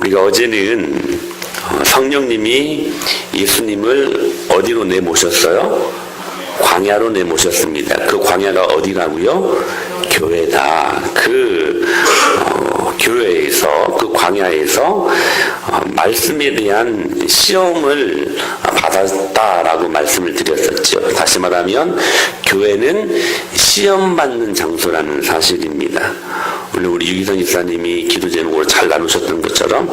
우리가 어제는 성령님이 예수님을 어디로 내모셨어요? 광야로 내모셨습니다. 그 광야가 어디라고요? 교회다. 교회에서, 그 광야에서 말씀에 대한 시험을 받았다라고 말씀을 드렸었죠. 다시 말하면 교회는 시험받는 장소라는 사실입니다. 오늘 우리 유기선 집사님이 기도 제목으로 잘 나누셨던 것처럼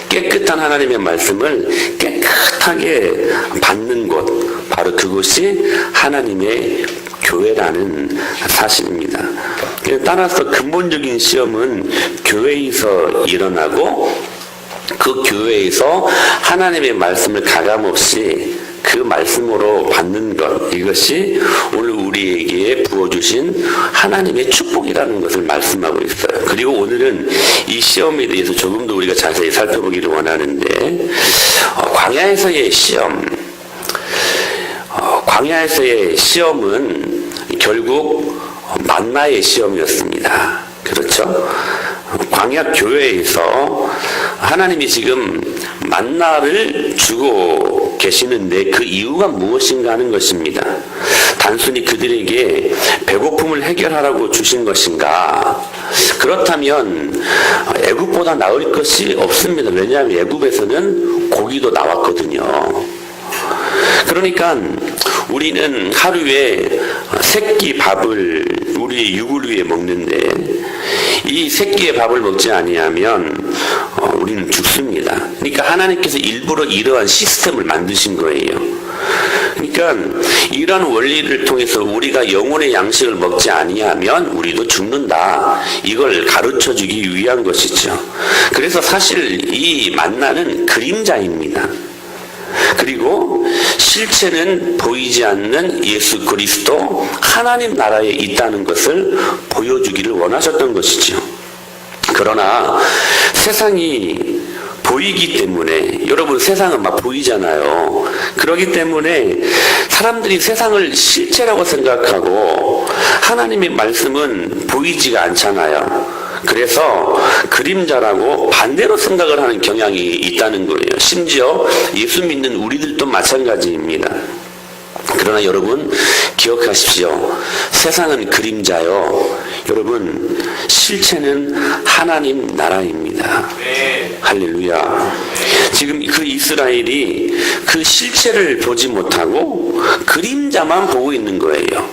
깨끗한 하나님의 말씀을 깨끗하게 받는 곳, 바로 그곳이 하나님의 교회라는 사실입니다. 따라서 근본적인 시험은 교회에서 일어나고 그 교회에서 하나님의 말씀을 가감없이 그 말씀으로 받는 것, 이것이 오늘 우리에게 부어주신 하나님의 축복이라는 것을 말씀하고 있어요. 그리고 오늘은 이 시험에 대해서 조금 더 우리가 자세히 살펴보기를 원하는데, 광야에서의 시험, 광야에서의 시험은 결국 만나의 시험이었습니다. 그렇죠? 광야 교회에서 하나님이 지금 만나를 주고 계시는데 그 이유가 무엇인가 하는 것입니다. 단순히 그들에게 배고픔을 해결하라고 주신 것인가? 그렇다면 애굽보다 나을 것이 없습니다. 왜냐하면 애굽에서는 고기도 나왔거든요. 그러니까 우리는 하루에 새끼 밥을 우리의 육을 위해 먹는데 이 새끼의 밥을 먹지 아니하면 우리는 죽습니다. 그러니까 하나님께서 일부러 이러한 시스템을 만드신 거예요. 그러니까 이러한 원리를 통해서 우리가 영혼의 양식을 먹지 아니하면 우리도 죽는다. 이걸 가르쳐주기 위한 것이죠. 그래서 사실 이 만나는 그림자입니다. 그리고 실체는 보이지 않는 예수 그리스도 하나님 나라에 있다는 것을 보여주기를 원하셨던 것이죠. 그러나 세상이 보이기 때문에, 여러분 세상은 막 보이잖아요. 그렇기 때문에 사람들이 세상을 실체라고 생각하고 하나님의 말씀은 보이지가 않잖아요. 그래서 그림자라고 반대로 생각을 하는 경향이 있다는 거예요. 심지어 예수 믿는 우리들도 마찬가지입니다. 그러나 여러분 기억하십시오. 세상은 그림자요. 여러분 실체는 하나님 나라입니다. 할렐루야. 지금 그 이스라엘이 그 실체를 보지 못하고 그림자만 보고 있는 거예요.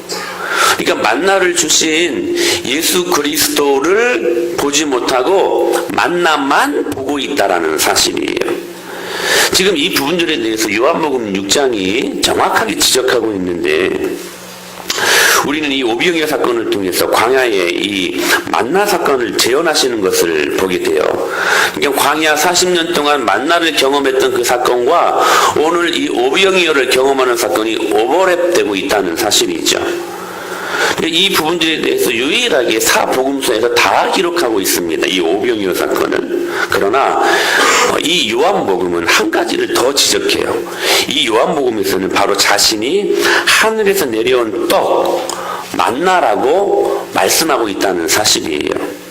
그러니까 만나를 주신 예수 그리스도를 보지 못하고 만나만 보고 있다라는 사실이에요. 지금 이 부분들에 대해서 요한복음 6장이 정확하게 지적하고 있는데, 우리는 이 오병이어 사건을 통해서 광야의 이 만나 사건을 재현하시는 것을 보게 돼요. 그러니까 광야 40년 동안 만나를 경험했던 그 사건과 오늘 이 오병이어를 경험하는 사건이 오버랩되고 있다는 사실이죠. 이 부분들에 대해서 유일하게 사복음서에서 다 기록하고 있습니다. 이 오병이어 사건은. 그러나 이 요한복음은 한 가지를 더 지적해요. 이 요한복음에서는 바로 자신이 하늘에서 내려온 떡, 만나라고 말씀하고 있다는 사실이에요.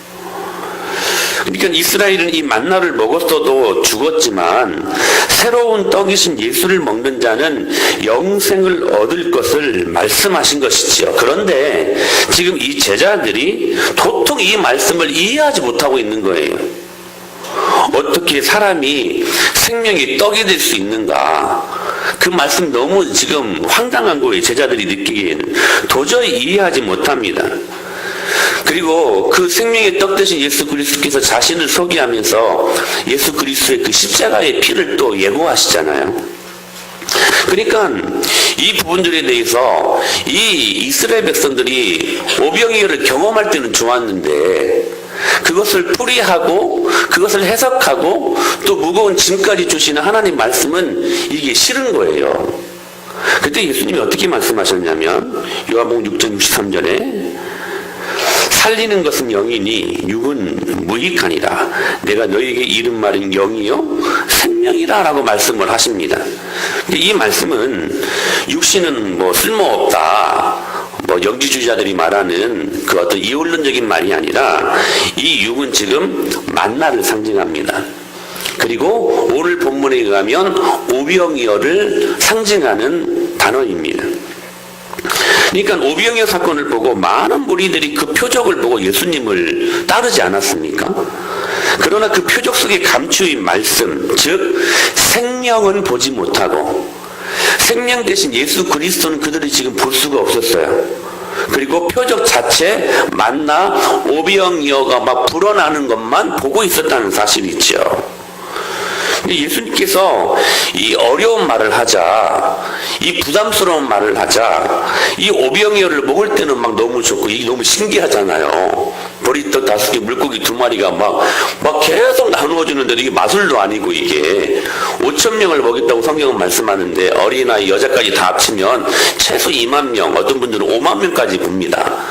그러니까 이스라엘은 이 만나를 먹었어도 죽었지만 새로운 떡이신 예수를 먹는 자는 영생을 얻을 것을 말씀하신 것이지요. 그런데 지금 이 제자들이 도통 이 말씀을 이해하지 못하고 있는 거예요. 어떻게 사람이 생명의 떡이 될 수 있는가? 그 말씀 너무 지금 황당한 거예요. 제자들이 느끼기에는 도저히 이해하지 못합니다. 그리고 그 생명의 떡 대신 예수 그리스도께서 자신을 소개하면서 예수 그리스도의 그 십자가의 피를 또 예고하시잖아요. 그러니까 이 부분들에 대해서 이 이스라엘 백성들이 오병이어를 경험할 때는 좋았는데 그것을 풀이하고 그것을 해석하고 또 무거운 짐까지 주시는 하나님 말씀은 이게 싫은 거예요. 그때 예수님이 어떻게 말씀하셨냐면 요한복음 6장 63절에 살리는 것은 영이니 육은 무익하니라. 내가 너희에게 이른 말은 영이요 생명이라 라고 말씀을 하십니다. 근데 이 말씀은 육신은 뭐 쓸모없다, 뭐 영지주의자들이 말하는 그 어떤 이원론적인 말이 아니라 이 육은 지금 만나를 상징합니다. 그리고 오늘 본문에 의하면 오병이어를 상징하는 단어입니다. 그러니까 오병이어 사건을 보고 많은 무리들이 그 표적을 보고 예수님을 따르지 않았습니까? 그러나 그 표적 속에 감추인 말씀, 즉 생명은 보지 못하고 생명 대신 예수 그리스도는 그들이 지금 볼 수가 없었어요. 그리고 표적 자체 만나 오병이어가 막 불어나는 것만 보고 있었다는 사실이 있죠. 예수님께서 이 어려운 말을 하자, 이 부담스러운 말을 하자, 이 오병이어를 먹을 때는 막 너무 좋고 이게 너무 신기하잖아요. 보리떡 5개, 물고기 2마리가 막 계속 나누어 주는데 이게 마술도 아니고 이게 5,000명을 먹였다고 성경은 말씀하는데 어린아이 여자까지 다 합치면 최소 2만 명, 어떤 분들은 5만 명까지 봅니다.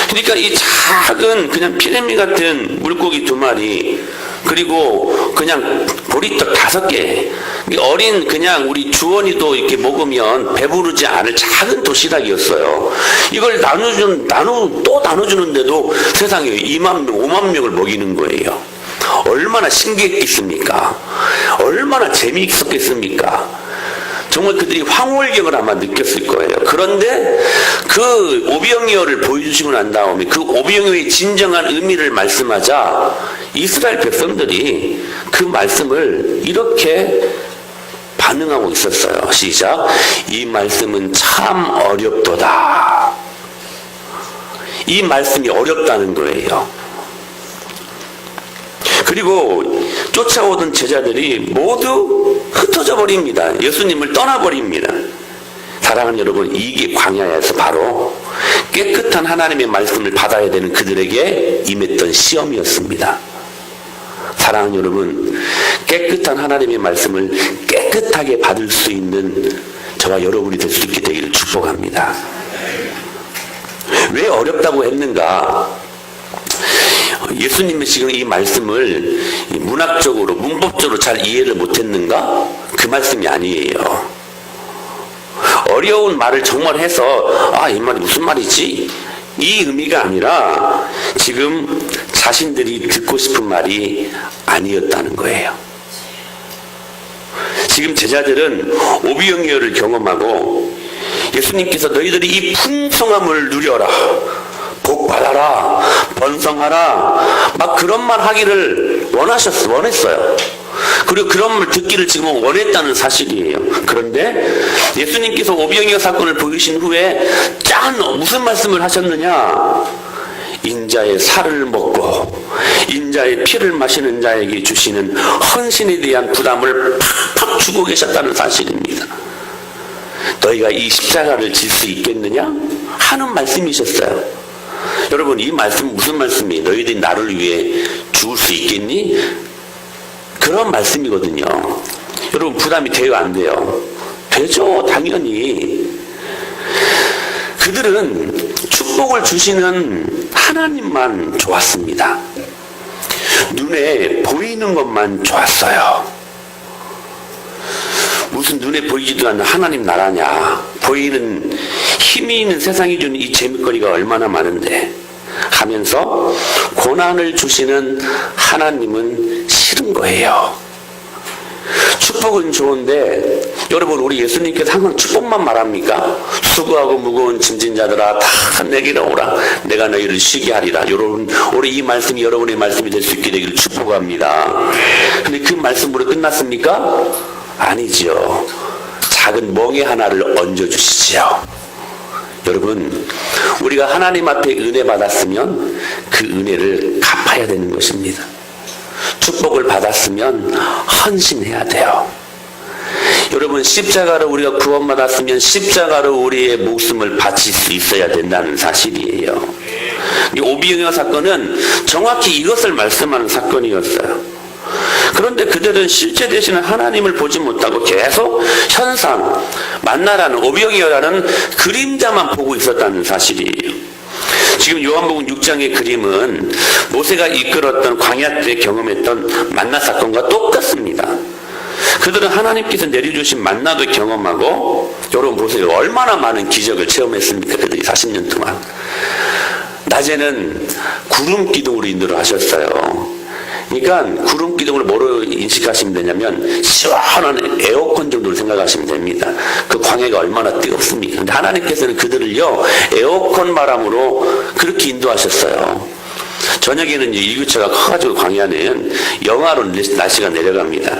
그러니까 이 작은 그냥 피레미 같은 물고기 2마리, 그리고 그냥 보리떡 5개, 어린 그냥 우리 주원이도 이렇게 먹으면 배부르지 않을 작은 도시락이었어요. 이걸 또 나눠주는데도 세상에 2만 명, 5만 명을 먹이는 거예요. 얼마나 신기했겠습니까? 얼마나 재미있었겠습니까? 정말 그들이 황홀경을 아마 느꼈을 거예요. 그런데 그 오병이어를 보여주시고 난 다음에 그 오병이어의 진정한 의미를 말씀하자 이스라엘 백성들이 그 말씀을 이렇게 반응하고 있었어요. 시작. 이 말씀은 참 어렵도다. 이 말씀이 어렵다는 거예요. 그리고 쫓아오던 제자들이 모두 흩어져 버립니다. 예수님을 떠나버립니다. 사랑하는 여러분, 이게 광야에서 바로 깨끗한 하나님의 말씀을 받아야 되는 그들에게 임했던 시험이었습니다. 사랑하는 여러분, 깨끗한 하나님의 말씀을 깨끗하게 받을 수 있는 저와 여러분이 될 수 있게 되기를 축복합니다. 왜 어렵다고 했는가? 예수님은 지금 이 말씀을 문학적으로, 문법적으로 잘 이해를 못했는가? 그 말씀이 아니에요. 어려운 말을 정말 해서 이 말이 무슨 말이지? 이 의미가 아니라 지금 자신들이 듣고 싶은 말이 아니었다는 거예요. 지금 제자들은 오병이어를 경험하고 예수님께서 너희들이 이 풍성함을 누려라, 복받아라, 번성하라, 막 그런 말 하기를 원했어요. 그리고 그런 말 듣기를 지금 원했다는 사실이에요. 그런데 예수님께서 오병이어 사건을 보이신 후에 무슨 말씀을 하셨느냐? 인자의 살을 먹고 인자의 피를 마시는 자에게 주시는 헌신에 대한 부담을 팍팍 주고 계셨다는 사실입니다. 너희가 이 십자가를 질 수 있겠느냐? 하는 말씀이셨어요. 여러분, 이 말씀은 무슨 말씀이에요? 너희들이 나를 위해 죽을 수 있겠니? 그런 말씀이거든요. 여러분, 부담이 돼요, 안 돼요? 되죠, 당연히. 그들은 축복을 주시는 하나님만 좋았습니다. 눈에 보이는 것만 좋았어요. 무슨 눈에 보이지도 않는 하나님 나라냐, 보이는 힘이 있는 세상이 주는 이 재미거리가 얼마나 많은데 하면서 고난을 주시는 하나님은 싫은 거예요. 축복은 좋은데 여러분, 우리 예수님께서 항상 축복만 말합니까? 수고하고 무거운 짐진 자들아 다 내게로 오라, 내가 너희를 쉬게 하리라. 여러분, 우리 이 말씀이 여러분의 말씀이 될 수 있게 되기를 축복합니다. 근데 그 말씀으로 끝났습니까? 아니죠. 작은 멍에 하나를 얹어주시지요. 여러분, 우리가 하나님 앞에 은혜 받았으면 그 은혜를 갚아야 되는 것입니다. 축복을 받았으면 헌신해야 돼요. 여러분, 십자가로 우리가 구원받았으면 십자가로 우리의 목숨을 바칠 수 있어야 된다는 사실이에요. 이 오병이어 사건은 정확히 이것을 말씀하는 사건이었어요. 그런데 그들은 실제 되시는 하나님을 보지 못하고 계속 현상, 만나라는 오병이어라는 그림자만 보고 있었다는 사실이에요. 지금 요한복음 6장의 그림은 모세가 이끌었던 광야 때 경험했던 만나 사건과 똑같습니다. 그들은 하나님께서 내려주신 만나도 경험하고, 여러분 보세요. 얼마나 많은 기적을 체험했습니까? 그들이 40년 동안. 낮에는 구름 기둥으로 인도를 하셨어요. 그러니까 구름 기둥을 뭐로 인식하시면 되냐면 시원한 에어컨 정도로 생각하시면 됩니다. 그 광해가 얼마나 뜨겁습니까? 근데 하나님께서는 그들을요 에어컨 바람으로 그렇게 인도하셨어요. 저녁에는 이제 일교차가 커가지고 광야는 영하로 날씨가 내려갑니다.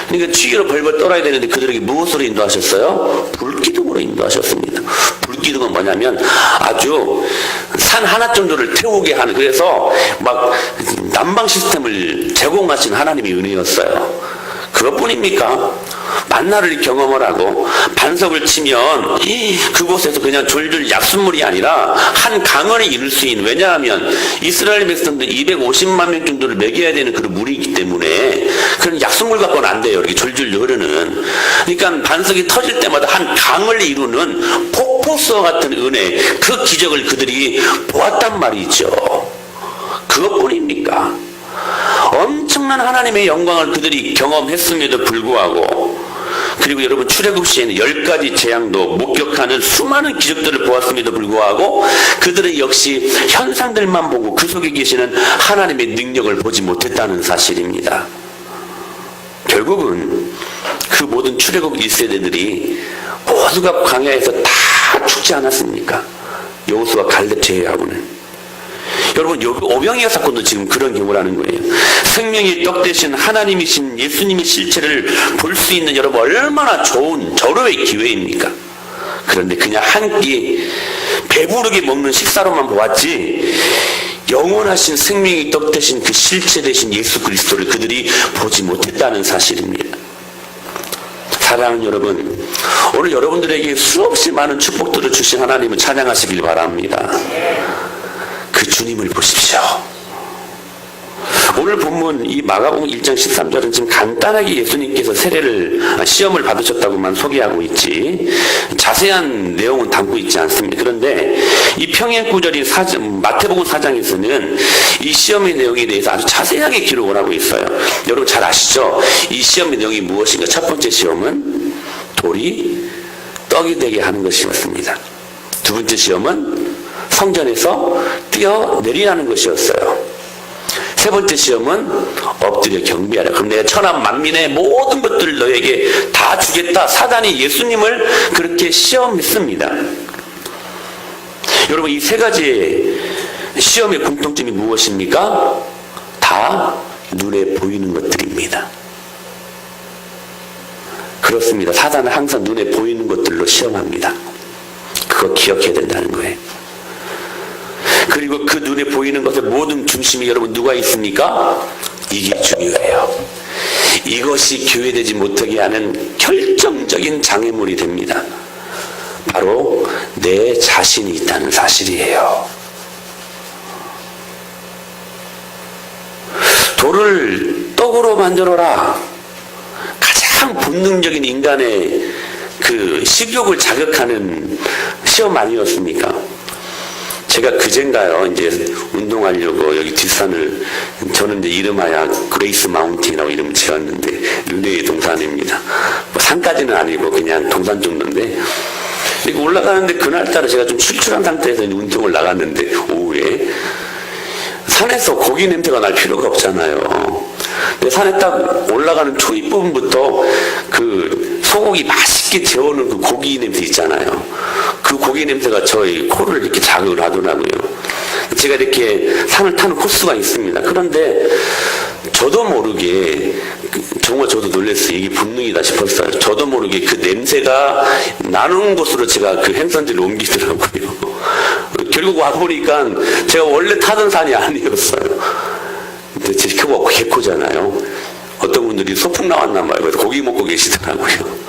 그러니까 추위로 벌벌 떨어야 되는데 그들에게 무엇으로 인도하셨어요? 불기둥으로 인도하셨습니다. 불기둥은 뭐냐면 아주 산 하나 정도를 태우게 하는, 그래서 막 난방 시스템을 제공하신 하나님의 은혜였어요. 그것뿐입니까? 만나를 경험을 하고 반석을 치면 그곳에서 그냥 졸졸 약수물이 아니라 한 강을 이룰 수 있는, 왜냐하면 이스라엘 백성들 250만 명 정도를 먹여야 되는 그런 물이기 때문에 그런 약수물 갖고는 안 돼요. 이렇게 졸졸 흐르는. 그러니까 반석이 터질 때마다 한 강을 이루는 폭포수와 같은 은혜, 그 기적을 그들이 보았단 말이죠. 그것뿐입니까? 엄청난 하나님의 영광을 그들이 경험했음에도 불구하고, 그리고 여러분 출애굽 시에는 10가지 재앙도 목격하는 수많은 기적들을 보았음에도 불구하고 그들은 역시 현상들만 보고 그 속에 계시는 하나님의 능력을 보지 못했다는 사실입니다. 결국은 그 모든 출애굽 1세대들이 모두가 광야에서 다 죽지 않았습니까? 여호수아 갈렙 제외하고는. 여러분, 오병이어 사건도 지금 그런 경우라는 거예요. 생명의 떡 대신 하나님이신 예수님의 실체를 볼 수 있는 여러분 얼마나 좋은 절호의 기회입니까? 그런데 그냥 한 끼 배부르게 먹는 식사로만 보았지 영원하신 생명의 떡 대신 그 실체 대신 예수 그리스도를 그들이 보지 못했다는 사실입니다. 사랑하는 여러분, 오늘 여러분들에게 수없이 많은 축복들을 주신 하나님을 찬양하시길 바랍니다. 그 주님을 보십시오. 오늘 본문 이 마가복음 1장 13절은 지금 간단하게 예수님께서 시험을 받으셨다고만 소개하고 있지 자세한 내용은 담고 있지 않습니다. 그런데 이 평행 구절인 마태복음 4장에서는 이 시험의 내용에 대해서 아주 자세하게 기록을 하고 있어요. 여러분 잘 아시죠? 이 시험의 내용이 무엇인가? 첫 번째 시험은 돌이 떡이 되게 하는 것이었습니다. 두 번째 시험은 성전에서 뛰어내리라는 것이었어요. 세 번째 시험은 엎드려 경배하라. 그럼 내가 천하 만민의 모든 것들을 너에게 다 주겠다. 사단이 예수님을 그렇게 시험했습니다. 여러분, 이 세 가지 시험의 공통점이 무엇입니까? 다 눈에 보이는 것들입니다. 그렇습니다. 사단은 항상 눈에 보이는 것들로 시험합니다. 그거 기억해야 된다는 거예요. 그리고 그 눈에 보이는 것의 모든 중심이 여러분 누가 있습니까? 이게 중요해요. 이것이 교회되지 못하게 하는 결정적인 장애물이 됩니다. 바로 내 자신이 있다는 사실이에요. 돌을 떡으로 만들어라. 가장 본능적인 인간의 그 식욕을 자극하는 시험 아니었습니까? 제가 그젠가요, 이제 운동하려고 여기 뒷산을, 저는 이제 이름하여 그레이스 마운틴이라고 이름을 지었는데, 릴레이 동산입니다. 뭐 산까지는 아니고 그냥 동산 정도인데, 이렇게 올라가는데 그날따라 제가 좀 출출한 상태에서 운동을 나갔는데, 오후에. 산에서 고기 냄새가 날 필요가 없잖아요. 근데 산에 딱 올라가는 초입 부분부터 그 소고기 맛있게 재우는 그 고기 냄새 있잖아요. 그 고기 냄새가 저희 코를 이렇게 자극을 하더라고요. 제가 이렇게 산을 타는 코스가 있습니다. 그런데 저도 모르게, 정말 저도 놀랐어요. 이게 본능이다 싶었어요. 저도 모르게 그 냄새가 나는 곳으로 제가 그 행선지를 옮기더라고요. 결국 와보니까 제가 원래 타던 산이 아니었어요. 근데 제 크고 개코잖아요. 어떤 분들이 소풍 나왔나 봐요. 그래서 고기 먹고 계시더라고요.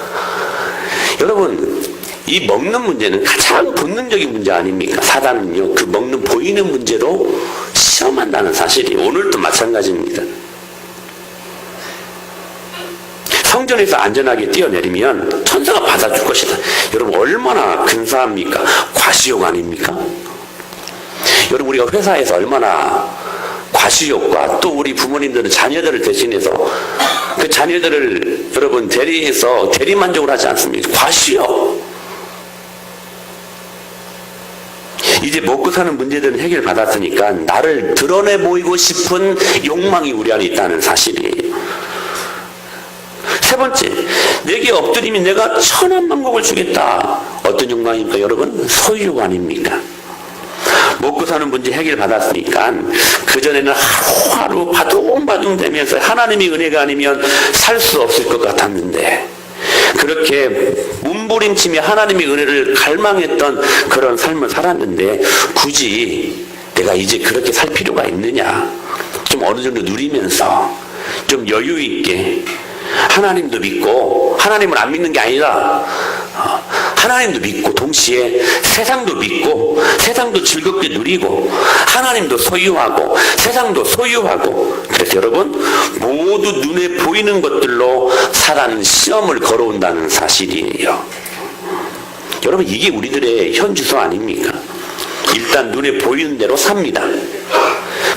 여러분, 이 먹는 문제는 가장 본능적인 문제 아닙니까? 사단은요, 그 먹는 보이는 문제로 시험한다는 사실이 오늘도 마찬가지입니다. 성전에서 안전하게 뛰어내리면 천사가 받아줄 것이다. 여러분, 얼마나 근사합니까? 과시욕 아닙니까? 여러분, 우리가 회사에서 얼마나 과시욕과 또 우리 부모님들은 자녀들을 대신해서 그 자녀들을 여러분 대리해서 대리만족을 하지 않습니까? 과시욕. 이제 먹고 사는 문제들은 해결받았으니까 나를 드러내 보이고 싶은 욕망이 우리 안에 있다는 사실이에요. 세 번째, 내게 엎드리면 내가 천한 만국을 주겠다. 어떤 욕망입니까, 여러분? 소유욕 아닙니까? 먹고 사는 문제 해결받았으니까 그전에는 하루하루 바둥바둥 되면서 하나님의 은혜가 아니면 살 수 없을 것 같았는데, 그렇게 몸부림치며 하나님의 은혜를 갈망했던 그런 삶을 살았는데 굳이 내가 이제 그렇게 살 필요가 있느냐? 좀 어느 정도 누리면서 좀 여유 있게 하나님도 믿고, 하나님을 안 믿는 게 아니라 하나님도 믿고 동시에 세상도 믿고 세상도 즐겁게 누리고 하나님도 소유하고 세상도 소유하고, 그래서 여러분 모두 눈에 보이는 것들로 살아는 시험을 걸어온다는 사실이에요. 여러분 이게 우리들의 현주소 아닙니까? 일단 눈에 보이는 대로 삽니다.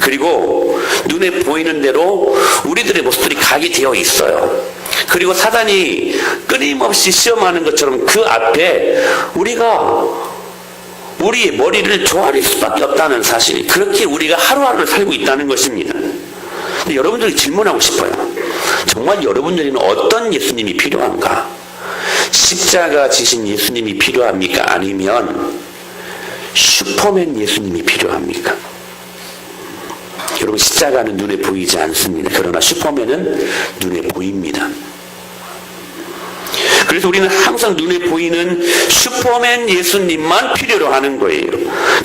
그리고 눈에 보이는 대로 우리들의 모습들이 각이 되어 있어요. 그리고 사단이 끊임없이 시험하는 것처럼 그 앞에 우리가 우리의 머리를 조아릴 수밖에 없다는 사실, 그렇게 우리가 하루하루를 살고 있다는 것입니다. 근데 여러분들이 질문하고 싶어요. 정말 여러분들에게는 어떤 예수님이 필요한가? 십자가 지신 예수님이 필요합니까? 아니면 슈퍼맨 예수님이 필요합니까? 여러분 십자가는 눈에 보이지 않습니다. 그러나 슈퍼맨은 눈에 보입니다. 그래서 우리는 항상 눈에 보이는 슈퍼맨 예수님만 필요로 하는 거예요.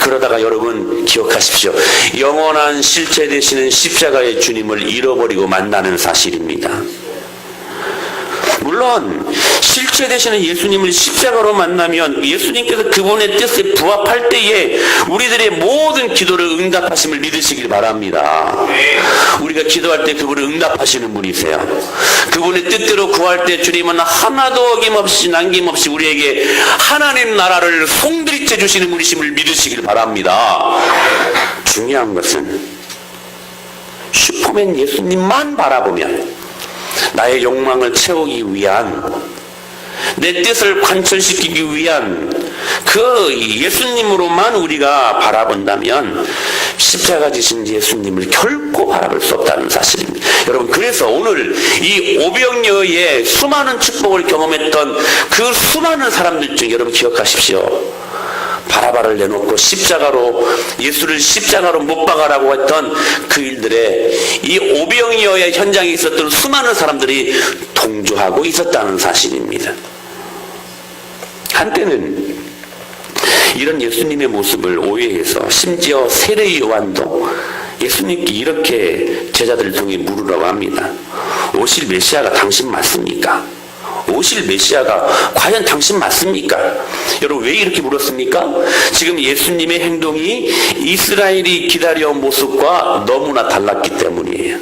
그러다가 여러분 기억하십시오. 영원한 실체 되시는 십자가의 주님을 잃어버리고 만나는 사실입니다. 물론 실체 되시는 예수님을 십자가로 만나면 예수님께서 그분의 뜻에 부합할 때에 우리들의 모든 기도를 응답하심을 믿으시길 바랍니다. 우리가 기도할 때 그분을 응답하시는 분이세요. 그분의 뜻대로 구할 때 주님은 하나도 어김없이 남김없이 우리에게 하나님 나라를 송두리째 주시는 분이심을 믿으시길 바랍니다. 중요한 것은 슈퍼맨 예수님만 바라보면 나의 욕망을 채우기 위한, 내 뜻을 관철시키기 위한 그 예수님으로만 우리가 바라본다면 십자가 지신 예수님을 결코 바라볼 수 없다는 사실입니다. 여러분 그래서 오늘 이 오병이어의 수많은 축복을 경험했던 그 수많은 사람들 중에 여러분 기억하십시오. 바라바를 내놓고 십자가로, 예수를 십자가로 못 박아라고 했던 그 일들에 이 오병이어의 현장에 있었던 수많은 사람들이 동조하고 있었다는 사실입니다. 한때는 이런 예수님의 모습을 오해해서 심지어 세례 요한도 예수님께 이렇게 제자들을 통해 물으라고 합니다. 오실 메시아가 당신 맞습니까? 오실 메시아가 과연 당신 맞습니까? 여러분 왜 이렇게 물었습니까? 지금 예수님의 행동이 이스라엘이 기다려온 모습과 너무나 달랐기 때문이에요.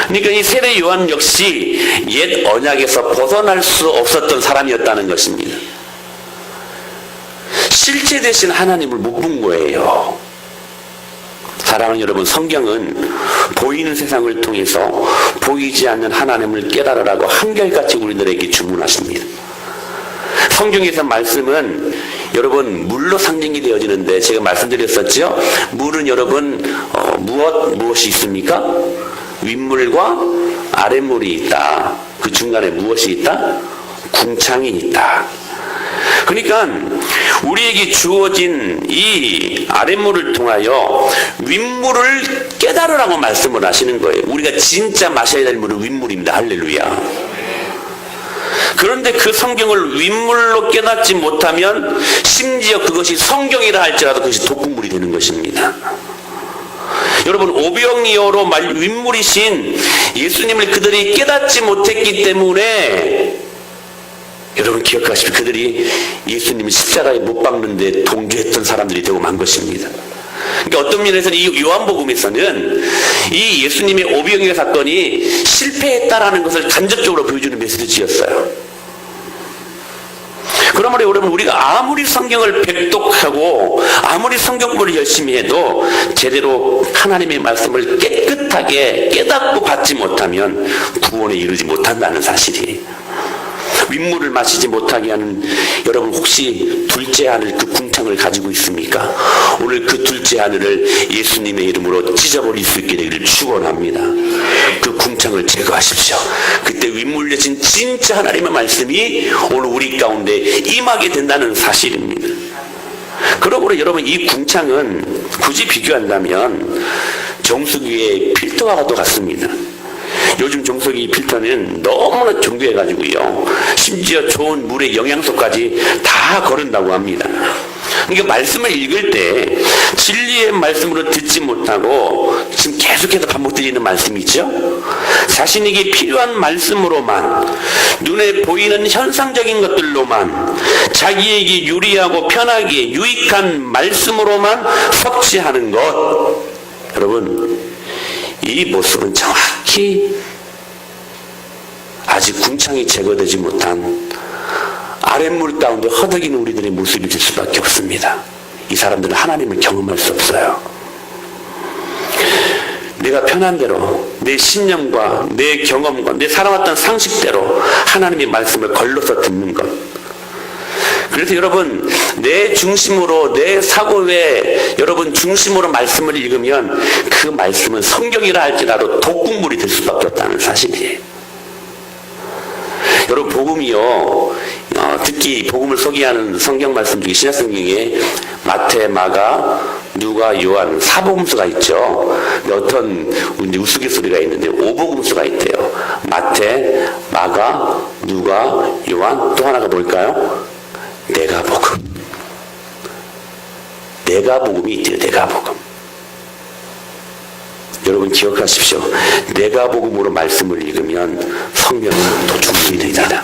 그러니까 이 세례 요한 역시 옛 언약에서 벗어날 수 없었던 사람이었다는 것입니다. 실체 되신 하나님을 못 본 거예요. 사랑하는 여러분, 성경은 보이는 세상을 통해서 보이지 않는 하나님을 깨달으라고 한결같이 우리들에게 주문하십니다. 성경에서 말씀은 여러분 물로 상징이 되어지는데 제가 말씀드렸었죠. 물은 여러분 무엇이 있습니까? 윗물과 아랫물이 있다. 그 중간에 무엇이 있다? 궁창이 있다. 그러니까 우리에게 주어진 이 아랫물을 통하여 윗물을 깨달으라고 말씀을 하시는 거예요. 우리가 진짜 마셔야 될 물은 윗물입니다. 할렐루야. 그런데 그 성경을 윗물로 깨닫지 못하면 심지어 그것이 성경이라 할지라도 그것이 독극물이 되는 것입니다. 여러분 오병이어로 윗물이신 예수님을 그들이 깨닫지 못했기 때문에 여러분 기억하십시오. 그들이 예수님을 십자가에 못 박는데 동조했던 사람들이 되고 만 것입니다. 그러니까 어떤 면에서는 이 요한복음에서는 이 예수님의 오병이어 사건이 실패했다라는 것을 간접적으로 보여주는 메시지였어요. 그러므로 여러분 우리가 아무리 성경을 백독하고 아무리 성경 공부를 열심히 해도 제대로 하나님의 말씀을 깨끗하게 깨닫고 받지 못하면 구원에 이르지 못한다는 사실이, 윗물을 마시지 못하게 하는 여러분 혹시 둘째 하늘 그 궁창을 가지고 있습니까? 오늘 그 둘째 하늘을 예수님의 이름으로 찢어버릴 수 있게 되기를 축원합니다. 그 궁창을 제거하십시오. 그때 윗물려진 진짜 하나님의 말씀이 오늘 우리 가운데 임하게 된다는 사실입니다. 그러므로 여러분, 이 궁창은 굳이 비교한다면 정수기의 필터와도 같습니다. 요즘 정수기 필터는 너무나 정교해가지고요, 심지어 좋은 물의 영양소까지 다 거른다고 합니다. 그러니까 말씀을 읽을 때 진리의 말씀으로 듣지 못하고 지금 계속해서 반복드리는 말씀이 있죠. 자신에게 필요한 말씀으로만, 눈에 보이는 현상적인 것들로만, 자기에게 유리하고 편하게 유익한 말씀으로만 섭취하는 것, 여러분, 이 모습은 정확히 아직 궁창이 제거되지 못한 아랫물 가운데 허덕이는 우리들의 모습이 될 수밖에 없습니다. 이 사람들은 하나님을 경험할 수 없어요. 내가 편한 대로 내 신념과 내 경험과 내 살아왔던 상식대로 하나님의 말씀을 걸러서 듣는 것. 그래서 여러분, 내 중심으로, 내 사고에 여러분 중심으로 말씀을 읽으면 그 말씀은 성경이라 할지라도 독국물이 될 수밖에 없다는 사실이에요. 여러분, 복음이요, 특히 복음을 소개하는 성경 말씀 중에 신약성경에 마태, 마가, 누가, 요한 사복음서가 있죠. 어떤 우스갯소리가 있는데 오복음서가 있대요. 마태, 마가, 누가, 요한, 또 하나가 뭘까요? 내가복음. 내가복음이 있대요. 내가복음. 여러분 기억하십시오. 내가복음으로 말씀을 읽으면 성령은 또 죽음이 됩니다.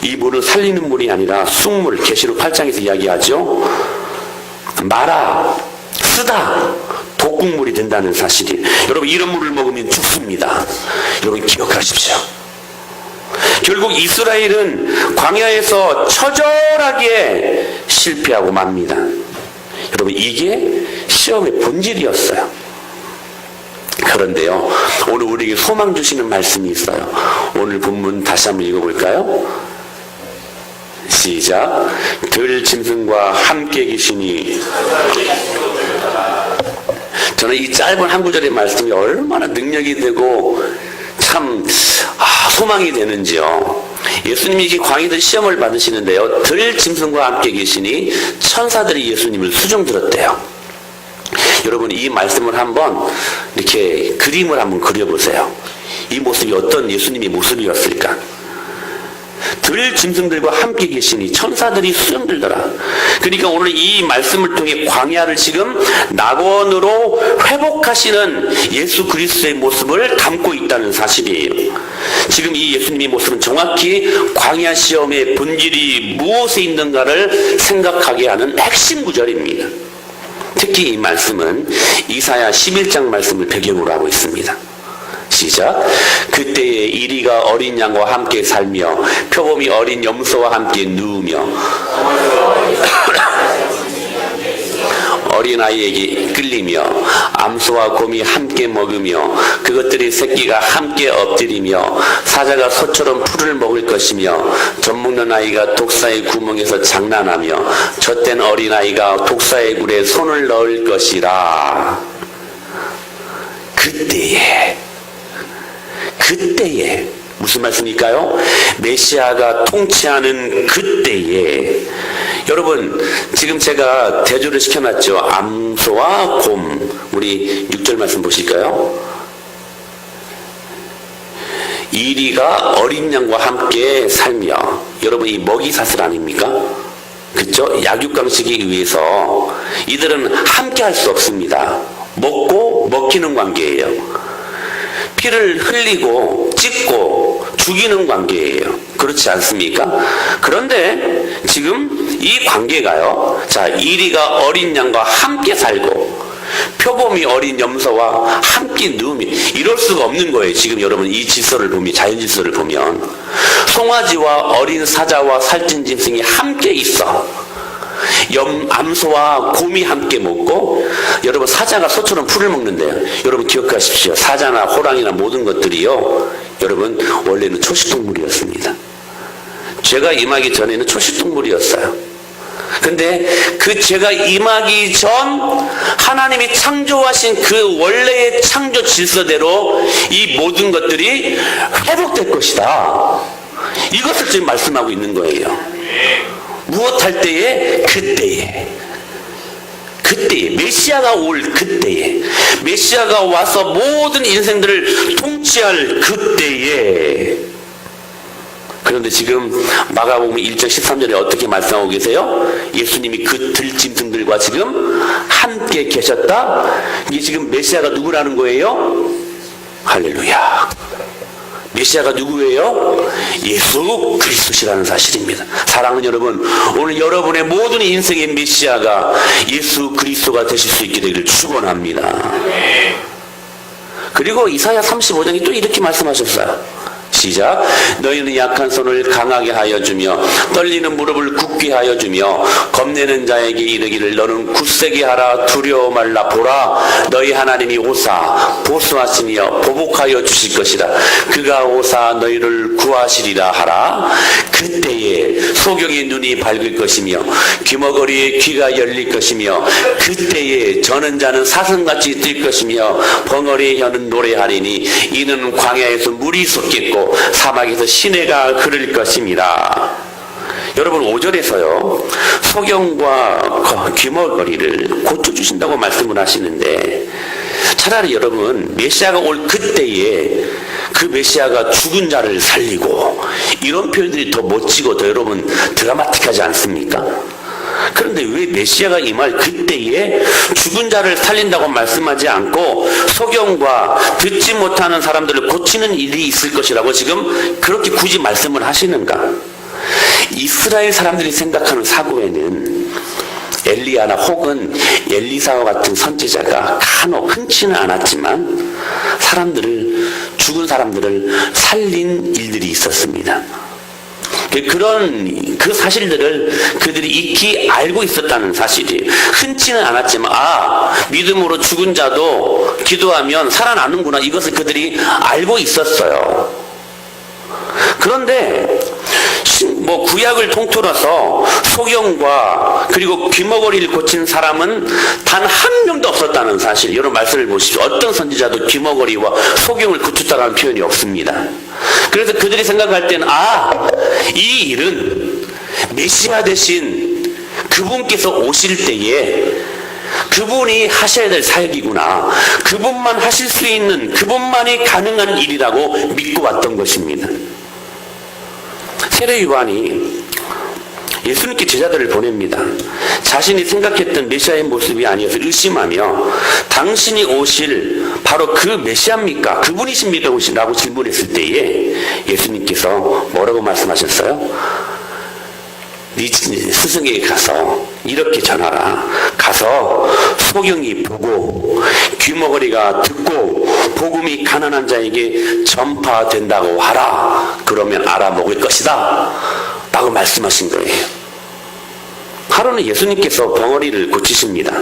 이 물은 살리는 물이 아니라 쑥물, 계시록 8장에서 이야기하죠. 마라, 쓰다, 독국물이 된다는 사실이. 여러분, 이런 물을 먹으면 죽습니다. 여러분 기억하십시오. 결국 이스라엘은 광야에서 처절하게 실패하고 맙니다. 여러분, 이게 시험의 본질이었어요. 그런데요, 오늘 우리에게 소망 주시는 말씀이 있어요. 오늘 본문 다시 한번 읽어볼까요? 시작. 들 짐승과 함께 계시니. 저는 이 짧은 한 구절의 말씀이 얼마나 능력이 되고 참 소망이 되는지요. 예수님이 이렇게 광야에서 시험을 받으시는데요, 들 짐승과 함께 계시니 천사들이 예수님을 수종 들었대요. 여러분, 이 말씀을 한번 이렇게 그림을 한번 그려보세요. 이 모습이 어떤 예수님의 모습이었을까? 들 짐승들과 함께 계시니 천사들이 수종 들더라. 그러니까 오늘 이 말씀을 통해 광야를 지금 낙원으로 회복하시는 예수 그리스도의 모습을 담고 있다는 사실이에요. 지금 이 예수님의 모습은 정확히 광야 시험의 본질이 무엇에 있는가를 생각하게 하는 핵심 구절입니다. 특히 이 말씀은 이사야 11장 말씀을 배경으로 하고 있습니다. 시작. 그때에 이리가 어린 양과 함께 살며 표범이 어린 염소와 함께 누우며 어린아이에게 끌리며 암소와 곰이 함께 먹으며 그것들의 새끼가 함께 엎드리며 사자가 소처럼 풀을 먹을 것이며 젖먹는 아이가 독사의 구멍에서 장난하며 젖된 어린아이가 독사의 굴에 손을 넣을 것이라. 그때에 무슨 말씀일까요? 메시아가 통치하는 그때에. 여러분, 지금 제가 대조를 시켜놨죠. 암소와 곰. 우리 6절 말씀 보실까요? 이리가 어린 양과 함께 살며. 여러분, 이 먹이사슬 아닙니까? 그렇죠? 약육강식에 의해서 이들은 함께 할 수 없습니다. 먹고 먹히는 관계예요. 피를 흘리고 찢고 죽이는 관계예요. 그렇지 않습니까? 그런데 지금 이 관계가요, 자, 이리가 어린 양과 함께 살고 표범이 어린 염소와 함께 누우며, 이럴 수가 없는 거예요. 지금 여러분 이 질서를 보면, 자연 질서를 보면 송아지와 어린 사자와 살찐 짐승이 함께 있어. 암소와 곰이 함께 먹고, 여러분 사자가 소처럼 풀을 먹는데요. 여러분 기억하십시오. 사자나 호랑이나 모든 것들이요, 여러분 원래는 초식동물이었습니다. 죄가 임하기 전에는 초식동물이었어요. 근데 그 죄가 임하기 전 하나님이 창조하신 그 원래의 창조 질서대로 이 모든 것들이 회복될 것이다. 이것을 지금 말씀하고 있는 거예요. 무엇할 때에? 그때에 메시아가 올 그때에, 메시아가 와서 모든 인생들을 통치할 그때에. 그런데 지금 마가복음 1장 13절에 어떻게 말씀하고 계세요? 예수님이 그 들짐승들과 지금 함께 계셨다. 이게 지금 메시아가 누구라는 거예요? 할렐루야. 메시아가 누구예요? 예수 그리스도시라는 사실입니다. 사랑하는 여러분, 오늘 여러분의 모든 인생의 메시아가 예수 그리스도가 되실 수 있게 되기를 축원합니다. 그리고 이사야 35장이 또 이렇게 말씀하셨어요. 시작. 너희는 약한 손을 강하게 하여 주며 떨리는 무릎을 굳게 하여 주며 겁내는 자에게 이르기를 너는 굳세게 하라. 두려워 말라. 보라, 너희 하나님이 오사 보수하시며 보복하여 주실 것이라. 그가 오사 너희를 구하시리라 하라. 그때에 소경의 눈이 밝을 것이며 귀머거리의 귀가 열릴 것이며 그때에 저는 자는 사슴같이 뛸 것이며 벙어리의 혀는 노래하리니 이는 광야에서 물이 솟겠고 사막에서 시내가 흐를 것입니다. 여러분 5절에서요 소경과 귀머거리를 고쳐주신다고 말씀을 하시는데, 차라리 여러분 메시아가 올 그때에 그 메시아가 죽은 자를 살리고, 이런 표현들이 더 멋지고 더 여러분 드라마틱하지 않습니까? 그런데 왜 메시아가 임할 그때에 죽은 자를 살린다고 말씀하지 않고 소경과 듣지 못하는 사람들을 고치는 일이 있을 것이라고 지금 그렇게 굳이 말씀을 하시는가? 이스라엘 사람들이 생각하는 사고에는 엘리야나 혹은 엘리사와 같은 선지자가 간혹 흔치는 않았지만 죽은 사람들을 살린 일들이 있었습니다. 그런 그 사실들을 그들이 익히 알고 있었다는 사실이 흔치는 않았지만, 믿음으로 죽은 자도 기도하면 살아나는구나, 이것을 그들이 알고 있었어요. 그런데 구약을 통틀어서 소경과 그리고 귀머거리를 고친 사람은 단 한 명도 없었다는 사실, 여러분 말씀을 보십시오. 어떤 선지자도 귀머거리와 소경을 고쳤다는 표현이 없습니다. 그래서 그들이 생각할 때는 이 일은 메시아 대신 그분께서 오실 때에 그분이 하셔야 될 사역이구나, 그분만 하실 수 있는, 그분만이 가능한 일이라고 믿고 왔던 것입니다. 세례 요한이 예수님께 제자들을 보냅니다. 자신이 생각했던 메시아의 모습이 아니어서 의심하며 당신이 오실 바로 그 메시아입니까? 그분이십니까? 라고 질문했을 때에 예수님께서 뭐라고 말씀하셨어요? 네 스승에게 가서 이렇게 전하라. 가서 소경이 보고 귀머거리가 듣고 복음이 가난한 자에게 전파된다고 하라. 그러면 알아먹을 것이다 라고 말씀하신 거예요. 하루는 예수님께서 벙어리를 고치십니다.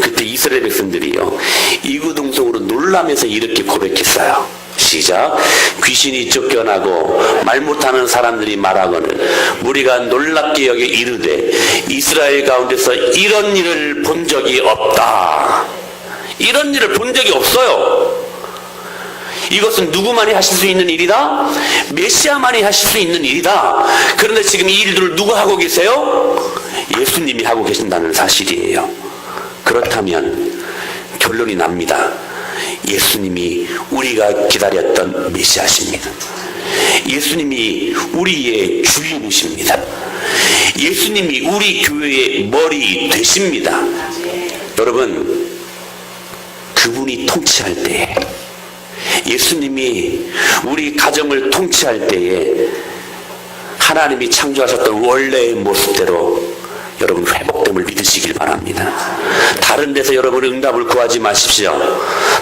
그때 이스라엘 백성들이요 이구동성으로 놀라면서 이렇게 고백했어요. 시작. 귀신이 쫓겨나고 말 못하는 사람들이 말하거늘 무리가 놀랍게 여겨 이르되 이스라엘 가운데서 이런 일을 본 적이 없다. 이런 일을 본 적이 없어요. 이것은 누구만이 하실 수 있는 일이다? 메시아만이 하실 수 있는 일이다. 그런데 지금 이 일들을 누가 하고 계세요? 예수님이 하고 계신다는 사실이에요. 그렇다면 결론이 납니다. 예수님이 우리가 기다렸던 메시아십니다. 예수님이 우리의 주인이십니다. 예수님이 우리 교회의 머리 되십니다. 여러분, 그분이 통치할 때에, 예수님이 우리 가정을 통치할 때에 하나님이 창조하셨던 원래의 모습대로 여러분 회복됨을 믿으시길 바랍니다. 다른 데서 여러분 응답을 구하지 마십시오.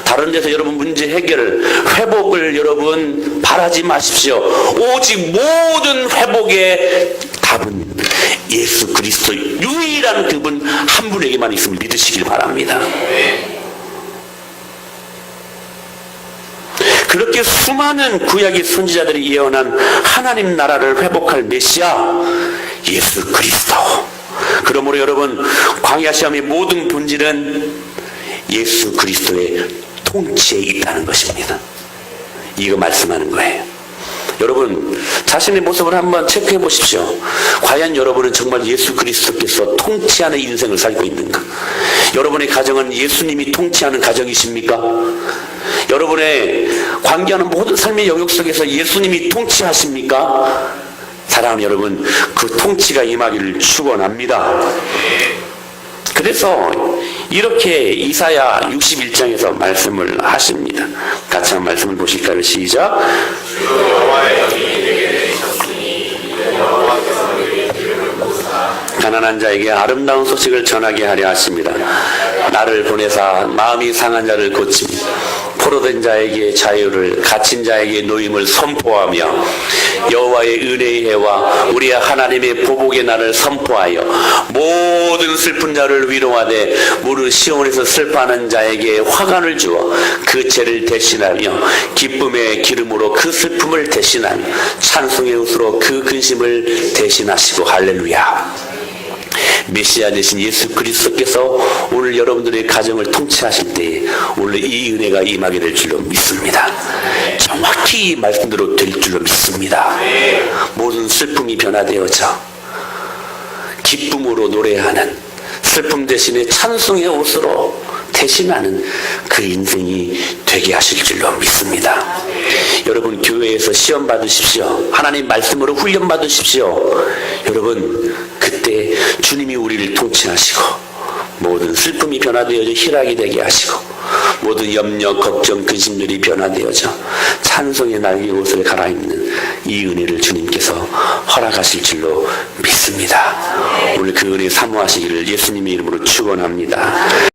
다른 데서 여러분 문제 해결을, 회복을 여러분 바라지 마십시오. 오직 모든 회복의 답은 예수 그리스도 유일한 그분 한 분에게만 있음을 믿으시길 바랍니다. 그렇게 수많은 구약의 선지자들이 예언한 하나님 나라를 회복할 메시아 예수 그리스도. 그러므로 여러분, 광야 시험의 모든 본질은 예수 그리스도의 통치에 있다는 것입니다. 이거 말씀하는 거예요. 여러분, 자신의 모습을 한번 체크해 보십시오. 과연 여러분은 정말 예수 그리스도께서 통치하는 인생을 살고 있는가? 여러분의 가정은 예수님이 통치하는 가정이십니까? 여러분의 관계하는 모든 삶의 영역 속에서 예수님이 통치하십니까? 사랑하는 여러분, 그 통치가 임하기를 축원합니다. 그래서 이렇게 이사야 61장에서 말씀을 하십니다. 같이 한번 말씀을 보실까요? 시작. 가난한 자에게 아름다운 소식을 전하게 하려 하십니다. 나를 보내사 마음이 상한 자를 고치며 포로된 자에게 자유를, 갇힌 자에게 노임을 선포하며 여호와의 은혜의 해와 우리 하나님의 보복의 날을 선포하여 모든 슬픈 자를 위로하되 무릇 시온에서 슬퍼하는 자에게 화관을 주어 그 죄를 대신하며 기쁨의 기름으로 그 슬픔을 대신하며 찬송의 옷으로 그 근심을 대신하시고. 할렐루야. 메시아 되신 예수 그리스도께서 오늘 여러분들의 가정을 통치하실 때 오늘 이 은혜가 임하게 될 줄로 믿습니다. 정확히 이 말씀대로 될 줄로 믿습니다. 모든 슬픔이 변화되어져 기쁨으로 노래하는, 슬픔 대신에 찬송의 옷으로 대신하는 그 인생이 되게 하실 줄로 믿습니다. 여러분, 교회에서 시험 받으십시오. 하나님 말씀으로 훈련 받으십시오. 여러분, 그때 주님이 우리를 통치하시고 모든 슬픔이 변화되어져 희락이 되게 하시고 모든 염려, 걱정, 근심들이 변화되어져 찬송의 날개 옷을 갈아입는 이 은혜를 주님께서 허락하실 줄로 믿습니다. 오늘 그 은혜 사모하시기를 예수님의 이름으로 축원합니다.